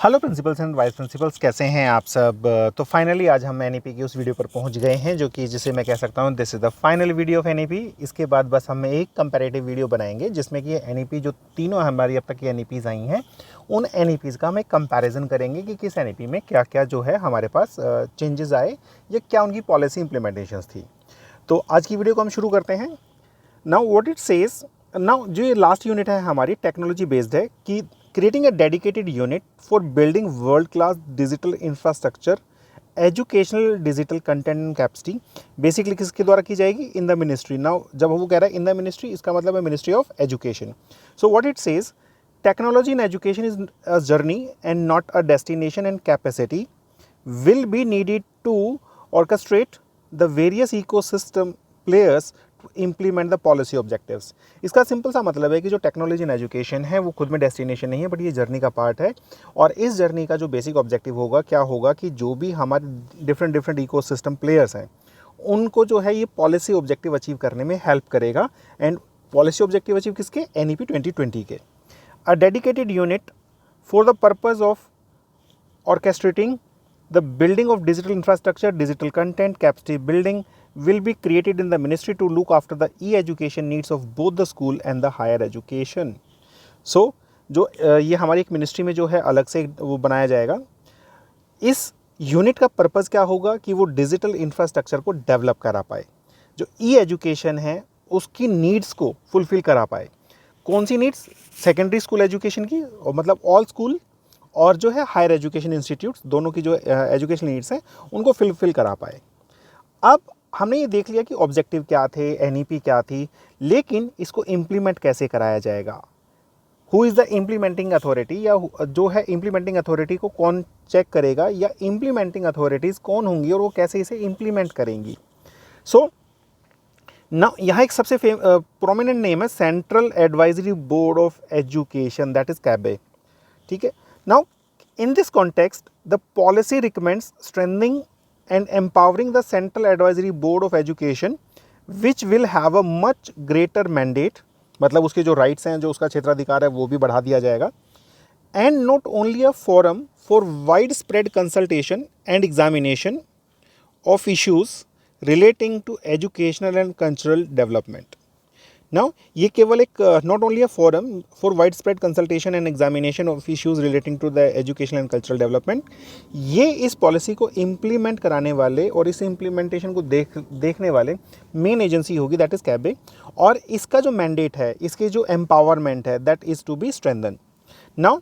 Hello principles and vice principles, कैसे हैं आप सब। तो फाइनली आज हम एनईपी की उस वीडियो पर पहुंच गए हैं जो कि जिसे मैं कह सकता हूं this is the final video of NEP. इसके बाद बस हम एक कंपैरेटिव वीडियो बनाएंगे जिसमें कि एनईपी जो तीनों हमारी अब तक की एनईपीज़ आई हैं उन एनईपीज़ का हम एक कंपैरिजन करेंगे कि किस एनईपी में क्या क्या जो है हमारे पास चेंजेस आए या क्या उनकी पॉलिसी इंप्लीमेंटेशंस थी। तो आज की वीडियो को हम शुरू करते हैं। Now what it says, now जो ये लास्ट यूनिट है हमारी टेक्नोलॉजी बेस्ड है कि creating a dedicated unit for building world class digital infrastructure educational digital content and capacity basically किसके द्वारा की जाएगी, इन द मिनिस्ट्री। नाउ जब वो कह रहा है इन द मिनिस्ट्री, इसका मतलब है ministry of education. So what it says, technology in education is a journey and not a destination, and capacity will be needed to orchestrate the various ecosystem players to implement the policy objectives। इसका simple सा मतलब है कि जो technology in education है वो खुद में डेस्टिनेशन नहीं है बट ये जर्नी का पार्ट है। और इस जर्नी का जो बेसिक ऑब्जेक्टिव होगा क्या होगा कि जो भी हमारे डिफरेंट इकोसिस्टम प्लेयर्स हैं उनको जो है ये पॉलिसी ऑब्जेक्टिव अचीव करने में हेल्प करेगा। एंड पॉलिसी ऑब्जेक्टिव अचीव किसके, एनईपी 2020 के। A dedicated unit for the purpose of orchestrating the building of digital infrastructure, digital content, capacity building will be created in the ministry to look after the e-education needs of both the school and the higher education। So, जो ये हमारी एक ministry में जो है अलग से वो बनाया जाएगा। इस यूनिट का पर्पज़ क्या होगा कि वो डिजिटल इंफ्रास्ट्रक्चर को डेवलप करा पाए, जो ई एजुकेशन है उसकी नीड्स को फुलफ़िल करा पाए। कौन सी नीड्स, सेकेंडरी स्कूल एजुकेशन की, और मतलब ऑल स्कूल और जो है हायर एजुकेशन इंस्टीट्यूट्स, दोनों की जो एजुकेशन नीड्स हैं उनको फिल करा पाए। अब हमने ये देख लिया कि ऑब्जेक्टिव क्या थे, एनईपी क्या थी, लेकिन इसको इम्प्लीमेंट कैसे कराया जाएगा। Who is the implementing authority, या जो है इम्प्लीमेंटिंग अथॉरिटी को कौन चेक करेगा, या इम्प्लीमेंटिंग अथॉरिटीज़ कौन होंगी और वो कैसे इसे इम्प्लीमेंट करेंगी। सो ना यहाँ एक सबसे प्रोमिनेंट नेम है central advisory board of education, that is CABE. ठीक है। Now in this context the policy recommends strengthening and empowering the central advisory board of education which will have a much greater mandate, मतलब उसके जो rights हैं, जो उसका क्षेत्राधिकार है वो भी बढ़ा दिया जाएगा। And not only a forum for wide spread consultation and examination of issues relating to educational and cultural development। Now ये केवल एक not only a forum for widespread consultation and examination of issues relating to the educational and cultural development, ये इस policy को implement कराने वाले और इस इम्प्लीमेंटेशन को देखने वाले मेन एजेंसी होगी, दैट इज़ कैबे। और इसका जो मैंडेट है, इसके जो एम्पावरमेंट है, that is to be strengthen. Now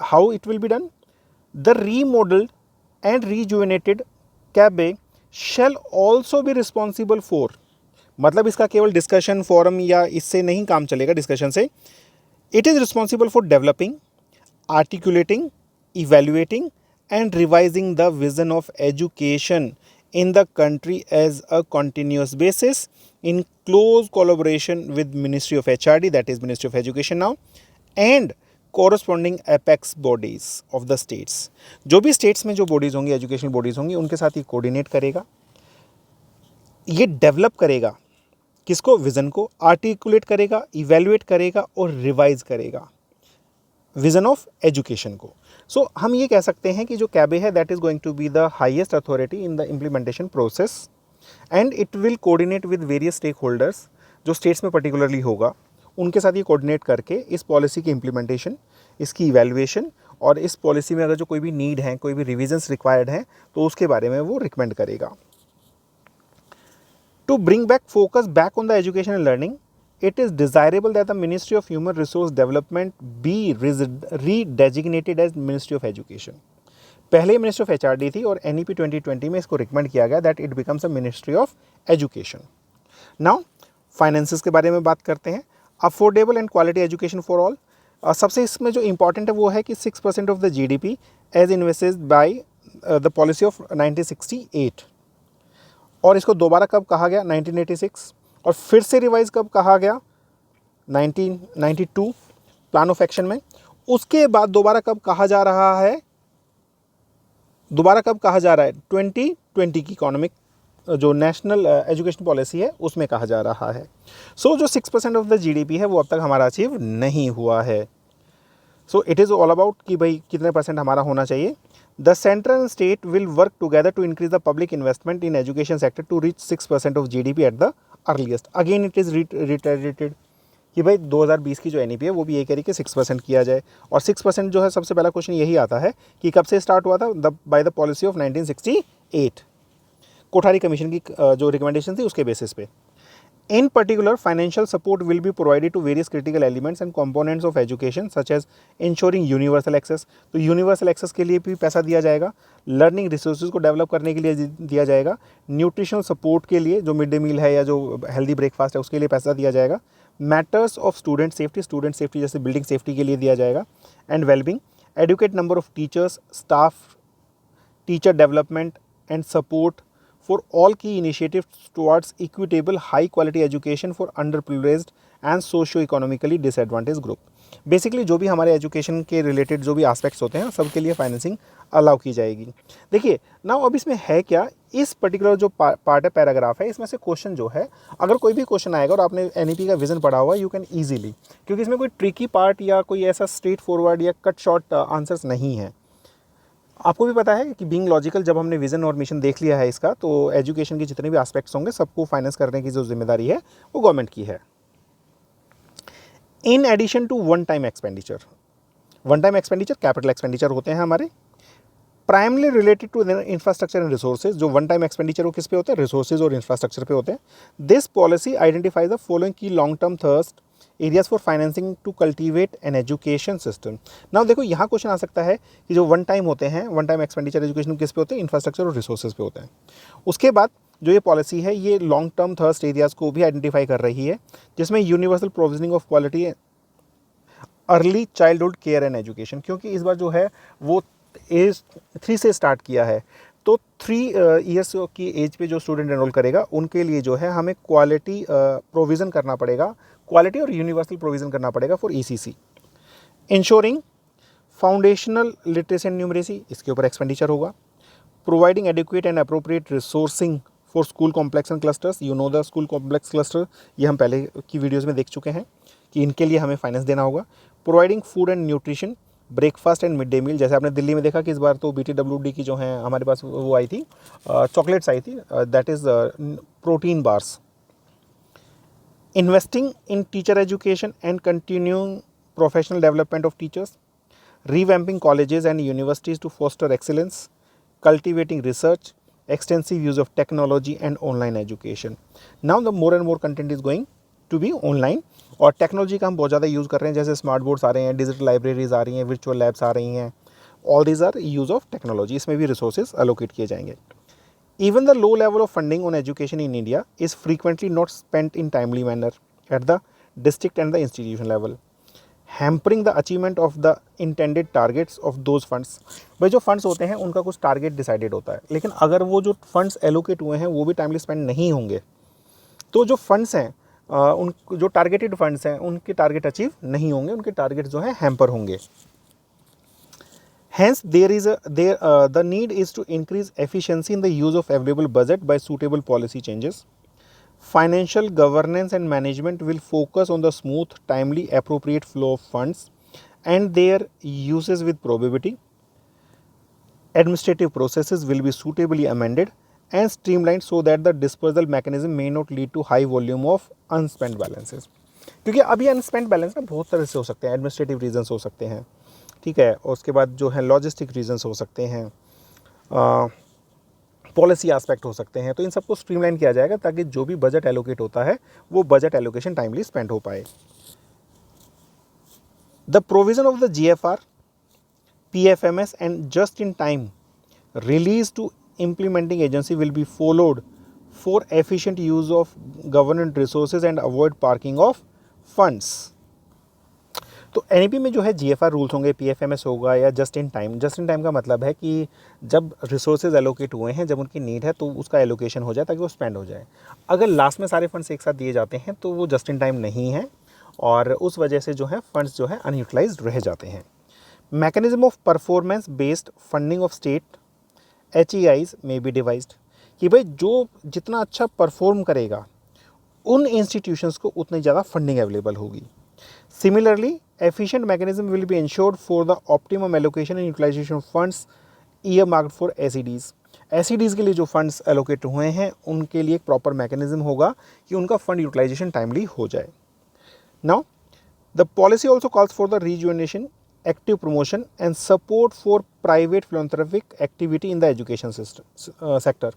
how it will be done, the remodelled and rejuvenated CABE shall also be responsible for, मतलब इसका केवल डिस्कशन फोरम या इससे नहीं काम चलेगा, डिस्कशन से। It is responsible for developing, articulating, evaluating and revising the vision of education in the country as a continuous basis in close collaboration with Ministry of HRD, that is Ministry of Education now, and corresponding apex bodies of the states। जो भी states में जो bodies होंगी, educational bodies होंगी, उनके साथ ये coordinate करेगा, ये डेवलप करेगा किसको, विज़न को, आर्टिकुलेट करेगा, इवेल्युएट करेगा और रिवाइज करेगा विज़न ऑफ एजुकेशन को। सो हम ये कह सकते हैं कि जो कैबे है that is going to be the highest authority in the implementation process, and it will coordinate with various stakeholders, जो स्टेट्स में पर्टिकुलरली होगा उनके साथ ये कोऑर्डिनेट करके इस पॉलिसी की इम्प्लीमेंटेशन, इसकी इवैल्यूएशन, और इस पॉलिसी में अगर जो कोई भी नीड है, कोई भी रिविजन्स रिक्वायर्ड हैं तो उसके बारे में वो रिकमेंड करेगा। To bring back focus back on the education and learning, it is desirable that the Ministry of Human Resource Development be redesignated as Ministry of Education। पहले मिनिस्ट्री ऑफ एचआरडी थी और एनईपी 2020 में इसको recommend किया गया that it becomes a ministry of education. Now finances के बारे में बात करते हैं। Affordable and quality education for all, सबसे इसमें जो इंपॉर्टेंट है वो है कि 6% of the GDP as invested by the policy of 1968, और इसको दोबारा कब कहा गया, 1986, और फिर से रिवाइज कब कहा गया, 1992 प्लान ऑफ एक्शन में। उसके बाद दोबारा कब कहा जा रहा है, 2020 की इकोनॉमिक जो नेशनल एजुकेशन पॉलिसी है उसमें कहा जा रहा है। सो जो 6% ऑफ द जीडीपी है वो अब तक हमारा अचीव नहीं हुआ है। So it is all about कि भाई कितने % हमारा होना चाहिए। The central and state will work together to increase the public investment in education sector to reach 6% of GDP at the earliest. Again it is reiterated कि भाई 2020 की जो NEP है वो भी यही कह रही कि 6% किया जाए। और 6% जो है सबसे पहला क्वेश्चन यही आता है कि कब से स्टार्ट हुआ था, bye the policy of 1968, Kothari commission की जो रिकमेंडेशन थी उसके बेसिस पे। In particular, financial support will be provided to various critical elements and components of education, such as ensuring universal access। तो universal access के लिए भी पैसा दिया जाएगा, लर्निंग रिसोर्सेज को डेवलप करने के लिए दिया जाएगा, न्यूट्रिशनल सपोर्ट के लिए जो मिड डे मील है या जो हेल्दी ब्रेकफास्ट है उसके लिए पैसा दिया जाएगा, मैटर्स ऑफ स्टूडेंट सेफ्टी जैसे बिल्डिंग सेफ्टी के लिए दिया जाएगा, and wellbeing, adequate number of teachers, staff, teacher development and support for all key initiatives towards equitable high quality education for underprivileged and socio-economically disadvantaged group। Basically जो भी हमारे education के related जो भी एस्पेक्ट्स होते हैं सबके लिए फाइनेंसिंग अलाउ की जाएगी। देखिए नाउ अब इसमें है क्या, इस पर्टिकुलर जो पार्ट है पैराग्राफ है, इसमें से क्वेश्चन जो है अगर कोई भी क्वेश्चन आएगा और आपने NEP का विजन पढ़ा हुआ, यू कैन ईजिली, क्योंकि इसमें कोई ट्रिकी पार्ट या कोई ऐसा स्ट्रेट फॉरवर्ड या कट शॉर्ट आंसर्स नहीं है। आपको भी पता है कि बीइंग लॉजिकल, जब हमने विजन और मिशन देख लिया है इसका, तो एजुकेशन के जितने भी एस्पेक्ट्स होंगे सबको फाइनेंस करने की जो जिम्मेदारी है वो गवर्नमेंट की है। In addition to one time expenditure capital expenditure होते हैं हमारे, primarily related to infrastructure and resources. जो वन टाइम एक्सपेंडिचर वो किस पे होते हैं, रिसोर्सेज और इंफ्रास्ट्रक्चर पे होते हैं। This policy identifies the following key long term thrust areas for financing to cultivate an education system. Now देखो यहाँ क्वेश्चन आ सकता है कि जो वन टाइम होते हैं, वन टाइम एक्सपेंडिचर एजुकेशन किस पे होते हैं, इंफ्रास्ट्रक्चर और रिसोर्सेज पे होते हैं। उसके बाद जो ये पॉलिसी है ये लॉन्ग टर्म थर्स्ट एरियाज को भी आइडेंटिफाई कर रही है, जिसमें universal provisioning of quality early childhood care and education, क्योंकि इस बार जो है वो एज 3 से स्टार्ट किया है, तो 3 ईयर्स की एज पे जो स्टूडेंट एनरोल करेगा उनके लिए जो है हमें क्वालिटी प्रोविज़न करना पड़ेगा, क्वालिटी और यूनिवर्सल प्रोविज़न करना पड़ेगा for ECC। Ensuring foundational literacy and numeracy, इसके ऊपर एक्सपेंडिचर होगा। Providing adequate and appropriate resourcing for school complex and clusters, you know the school complex cluster, ये हम पहले की वीडियोज़ में देख चुके हैं कि इनके लिए हमें फाइनेंस देना होगा। Providing food and nutrition, breakfast and mid day meal, जैसे आपने दिल्ली में देखा कि इस बार तो BTWD की जो है हमारे पास वो आई थी, चॉकलेट्स आई थी, that is protein bars. Investing in teacher education and continuing professional development of teachers, revamping colleges and universities to foster excellence, cultivating research, extensive use of technology and online education। Now the more and more content is going to be online, और technology का हम बहुत ज़्यादा use कर रहे हैं, जैसे smart boards आ रहे हैं, डिजिटल लाइब्रेरीज आ रही हैं, वर्चुअल लैब्स आ रही हैं, all these are use of technology, इसमें भी रिसोर्सेज एलोकेट किए जाएंगे। Even the low level of funding on education in India is frequently not spent in timely manner at the district and the institution level, hampering the achievement of the intended targets of those funds। भाई जो funds होते हैं उनका कुछ target decided होता है, लेकिन अगर वो जो फंड्स एलोकेट हुए हैं वो भी टाइमली स्पेंड नहीं होंगे तो जो फंड्स हैं उन जो टारगेटेड फंड्स हैं उनके टारगेट अचीव नहीं होंगे, उनके टारगेट जो है हैम्पर होंगे। Hence, the need is to increase efficiency in the use of available budget by suitable policy changes. Financial governance and management will focus on the smooth, timely, appropriate flow of funds and their uses with probability. Administrative processes will be suitably amended and streamlined so that the dispersal mechanism may not lead to high volume of unspent balances। क्योंकि अभी अनस्पेंट balance ना बहुत तरह से हो सकते हैं, administrative reasons हो सकते हैं, ठीक है, और उसके बाद जो है लॉजिस्टिक रीजंस हो सकते हैं, पॉलिसी एस्पेक्ट हो सकते हैं, तो इन सबको स्ट्रीमलाइन किया जाएगा ताकि जो भी बजट एलोकेट होता है वो बजट एलोकेशन टाइमली स्पेंड हो पाए। The provision of the GFR, PFMS and just in time release to implementing agency will be followed for efficient use of government resources and avoid parking of funds। तो NEP में जो है GFR rules होंगे, PFMS होगा या just in time. Just in time का मतलब है कि जब रिसोर्सेज एलोकेट हुए हैं, जब उनकी नीड है तो उसका एलोकेशन हो जाए ताकि वो स्पेंड हो जाए। अगर लास्ट में सारे फंड्स एक साथ दिए जाते हैं तो वो जस्ट इन टाइम नहीं है और उस वजह से जो है फंड्स जो है अनयूटिलाइज्ड रह जाते हैं। Mechanism of performance based funding of state HEIs में बी डिवाइज्ड, कि भाई जो जितना अच्छा परफॉर्म करेगा उन इंस्टीट्यूशंस को उतनी ज़्यादा फंडिंग अवेलेबल होगी। Similarly efficient mechanism will be ensured for the optimum allocation and utilization of funds earmarked for SEDs. SEDs के लिए जो फंड्स एलोकेट हुए हैं उनके लिए एक प्रॉपर मैकेनिज्म होगा कि उनका फंड यूटिलाइजेशन टाइमली हो जाए. Now the policy also calls for the rejuvenation, active promotion and support for private philanthropic activity in the education system sector.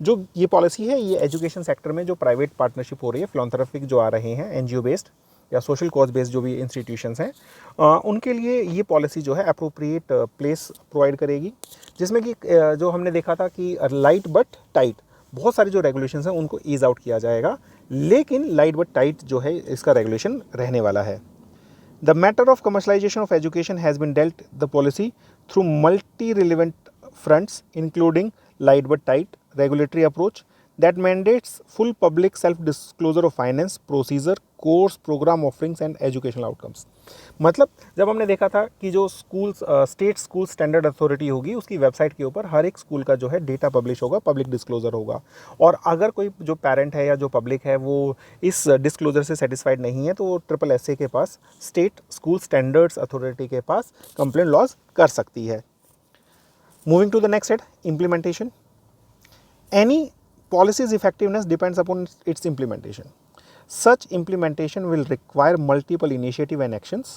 जो ये पॉलिसी है ये एजुकेशन सेक्टर में जो प्राइवेट पार्टनरशिप हो रही है, फिलोंथ्रेपिक जो आ रहे हैं एनजीओ बेस्ड या सोशल कॉज बेस्ड जो भी इंस्टीट्यूशंस हैं, उनके लिए ये पॉलिसी जो है अप्रोप्रिएट प्लेस प्रोवाइड करेगी, जिसमें कि जो हमने देखा था कि लाइट बट टाइट बहुत सारे जो रेगुलेशंस हैं उनको ईज आउट किया जाएगा, लेकिन लाइट बट टाइट जो है इसका रेगुलेशन रहने वाला है. The matter of commercialisation of education has been dealt the policy through multi relevant fronts including light but tight regulatory approach that mandates full public self-disclosure of finance, procedure, course, program offerings and educational outcomes. मतलब जब हमने देखा था कि जो schools state school standard authority होगी उसकी website के ऊपर हर एक स्कूल का जो है डेटा पब्लिश होगा, पब्लिक डिस्क्लोजर होगा, और अगर कोई जो पेरेंट है या जो पब्लिक है वो इस डिस्क्लोजर से सेटिस्फाइड नहीं है तो वो SSSA के पास, स्टेट स्कूल स्टैंडर्ड्स अथॉरिटी के पास कंप्लेंट लॉज कर सकती है. Moving to the next head, implementation. Any policy's effectiveness depends upon its implementation. Such implementation will require multiple initiatives and actions,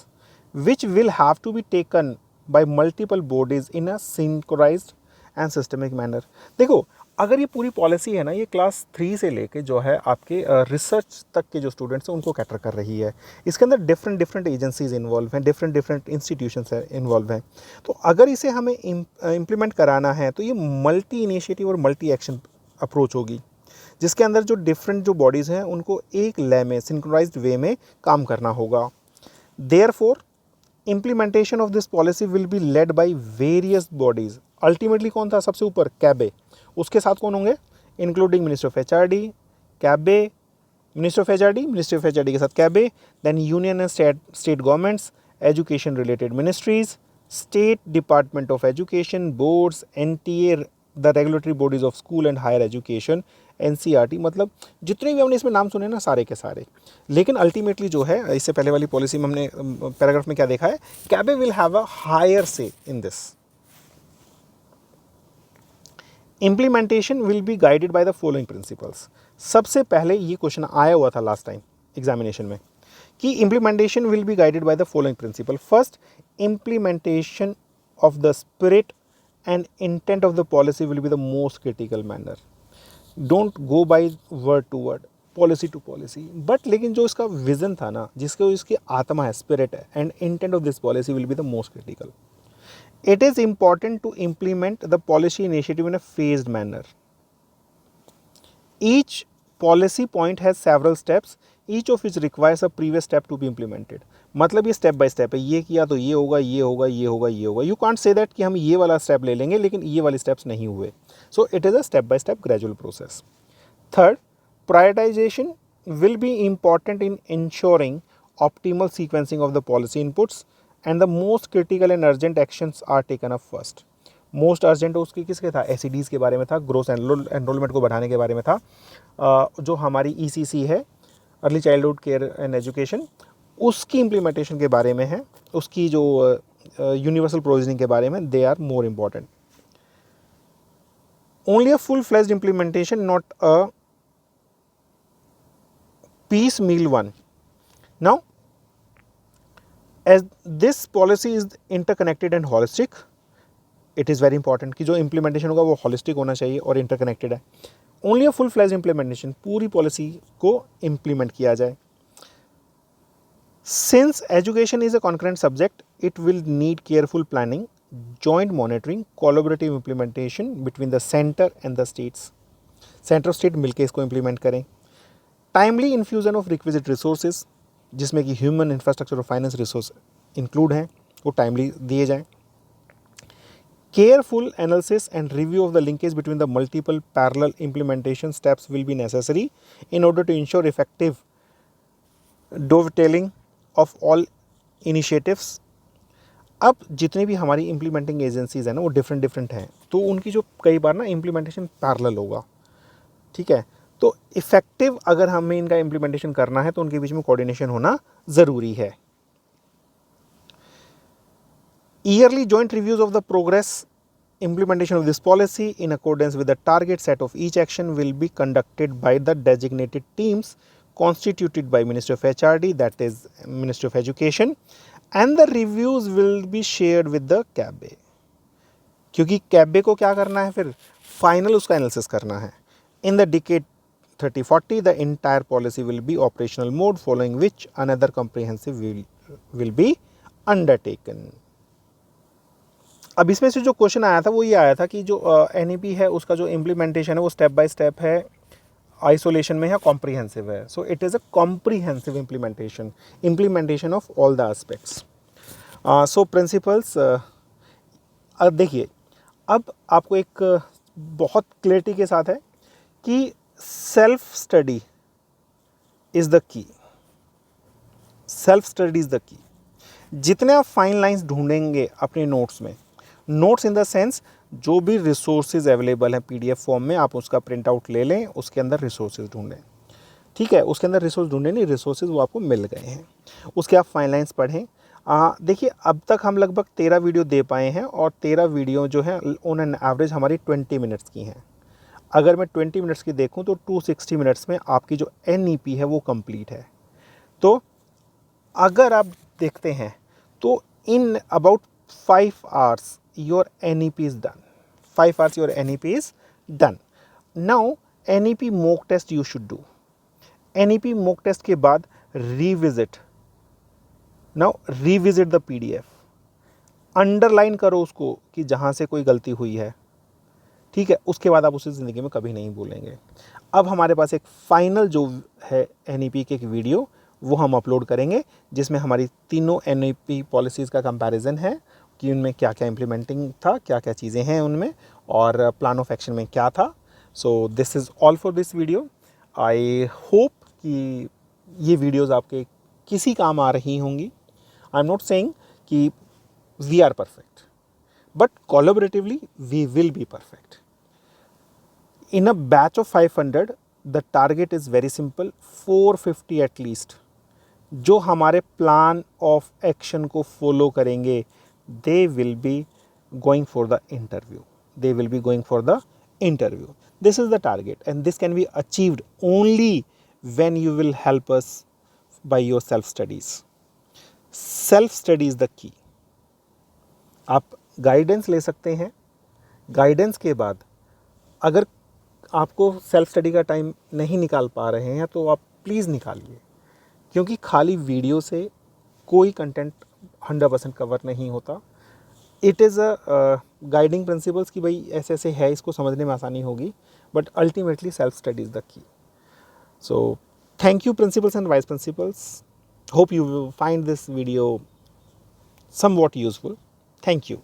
which will have to be taken by multiple bodies in a synchronized and systemic manner. देखो, अगर ये पूरी policy है ना, ये class 3 से लेके जो है आपके रिसर्च तक के जो स्टूडेंट्स हैं उनको कैटर कर रही है. इसके अंदर डिफरेंट एजेंसीज इन्वॉल्व हैं, डिफरेंट इंस्टीट्यूशंस इन्वॉल्व हैं. तो अगर इसे हमें इम्प्लीमेंट कराना है तो ये मल्टी इनिशिएटिव और मल्टी एक्शन अप्रोच होगी, जिसके अंदर जो डिफरेंट जो बॉडीज़ हैं उनको एक लय में सिंक्रोनाइज्ड वे में काम करना होगा. Therefore implementation of this policy will be led by various bodies. Ultimately कौन था सबसे ऊपर? कैबे. उसके साथ कौन होंगे? Including ministry of HRD, CABE, ministry of HRD के साथ CABE, then union and state governments, education related ministries, state department of education, boards, NTA, the regulatory bodies of school and higher education, NCERT. मतलब जितने भी हमने इसमें नाम सुने ना सारे के सारे. लेकिन अल्टीमेटली जो है, इससे पहले वाली पॉलिसी में हमने पैराग्राफ में क्या देखा है, कैबे विल हैव अ हायर से in this. Implementation will be guided by the following principles. सबसे पहले ये क्वेश्चन आया हुआ था लास्ट टाइम एग्जामिनेशन में कि implementation will be guided by the following principle. First, implementation of the spirit and intent of the policy will be the most critical manner. Don't go by word to word, policy to policy, but लेकिन जो इसका vision था ना, जिसके इसकी आत्मा है, spirit है, and intent of this policy will be the most critical. It is important to implement the policy initiative in a phased manner. Each policy point has several steps, each of which requires a previous step to be implemented. मतलब ये step by step है, ये किया तो ये होगा, ये होगा, ये होगा, ये होगा. यू कॉन्ट से दैट कि हम ये वाला स्टेप ले लेंगे लेकिन ये वाले स्टेप्स नहीं हुए. सो it is a step by step gradual process. Third, prioritisation will be important in ensuring optimal sequencing of the policy inputs and the most critical and urgent actions are taken up first. Most urgent उसकी किसके था? SEDs के बारे में था, growth enrolment को बढ़ाने के बारे में था. जो हमारी ECC है, early childhood care and education, उसकी इम्प्लीमेंटेशन के बारे में है, उसकी जो यूनिवर्सल प्रोविजनिंग के बारे में, they are more important. Only a full fledged implementation, not a piecemeal one. Now as this policy is interconnected and holistic, it is very important कि जो implementation होगा वो holistic होना चाहिए और interconnected है. Only a full fledged implementation, पूरी policy को implement किया जाए. Since education is a concurrent subject, it will need careful planning, joint monitoring, collaborative implementation between the center and the states. Center और state मिलके इसको implement करें. Timely infusion of requisite resources, जिसमें कि human infrastructure और finance resource include हैं, वो timely दिए जाएं. Careful analysis and review of the linkage between the multiple parallel implementation steps will be necessary in order to ensure effective dovetailing of all initiatives. अब जितने भी हमारी implementing agencies हैं ना वो डिफरेंट हैं, तो उनकी जो कई बार ना इम्प्लीमेंटेशन पैरेलल होगा. ठीक है, तो इफ़ेक्टिव अगर हमें इनका इम्प्लीमेंटेशन करना है तो उनके बीच में कोऑर्डिनेशन होना ज़रूरी है. Yearly joint reviews of the progress implementation of this policy in accordance with the target set of each action will be conducted by the designated teams constituted by Ministry of HRD, that is Ministry of Education, and the reviews will be shared with the CAB. क्योंकि CAB को क्या करना है, फिर final उसका analysis करना है. In the decade 30-40 the entire policy will be operational mode, following which another comprehensive will be undertaken. अब इसमें से जो क्वेश्चन आया था वो ये आया था कि जो NEP है उसका जो इम्प्लीमेंटेशन है वो स्टेप बाय स्टेप है, आइसोलेशन में है, कॉम्प्रीहेंसिव है. So it is a comprehensive implementation of all the aspects. So principles, देखिए अब आपको एक बहुत क्लियरिटी के साथ है कि self study is the key. Self study is the key. जितने आप फाइन लाइंस ढूंढेंगे अपने नोट्स में, नोट्स इन द सेंस जो भी रिसोर्सेज अवेलेबल हैं PDF फॉर्म में, आप उसका प्रिंट आउट ले लें, उसके अंदर रिसोर्सेज ढूंढें. ठीक है, उसके अंदर रिसोर्स ढूंढें नहीं, रिसोर्सेज वो आपको मिल गए हैं, उसके आप फाइन लाइन्स पढ़ें. देखिए अब तक हम लगभग 13 वीडियो दे पाए हैं और 13 वीडियो जो है ऑन एन एवरेज हमारी 20 मिनट्स की हैं. अगर मैं 20 मिनट्स की देखूं तो 260 मिनट्स में आपकी जो NEP है वो कंप्लीट है. तो अगर आप देखते हैं तो in about 5 hours your NEP is done. 5 hours your NEP is done. Now NEP mock test you should do. NEP mock test के बाद revisit. Now revisit the PDF. Underline करो उसको कि जहाँ से कोई गलती हुई है. ठीक है, उसके बाद आप उसे ज़िंदगी में कभी नहीं भूलेंगे. अब हमारे पास एक फाइनल जो है NEP की एक वीडियो वो हम अपलोड करेंगे जिसमें हमारी तीनों NEP पॉलिसीज़ का कंपैरिजन है कि उनमें क्या क्या इम्प्लीमेंटिंग था, क्या क्या चीज़ें हैं उनमें, और प्लान ऑफ एक्शन में क्या था. So this is all for this video. I hope कि ये वीडियोज़ आपके किसी काम आ रही होंगी. आई एम नॉट सेइंग कि we are perfect, but collaboratively we will be perfect. In a batch of 500 the target is very simple, 450 at least जो हमारे प्लान ऑफ एक्शन को फॉलो करेंगे they will be going for the interview. They will be going for the interview. This is the target and this can be achieved only when you will help us by your self studies. Self study is the key. आप guidance ले सकते हैं. Guidance के बाद अगर आपको self study का time नहीं निकाल पा रहे हैं तो आप प्लीज़ निकालिए, क्योंकि खाली वीडियो से कोई कंटेंट 100% कवर नहीं होता. It is a guiding principles कि भाई ऐसे ऐसे है, इसको समझने में आसानी होगी, but ultimately self study is the key. So thank you principles and vice principles. Hope you find this video somewhat useful. Thank you.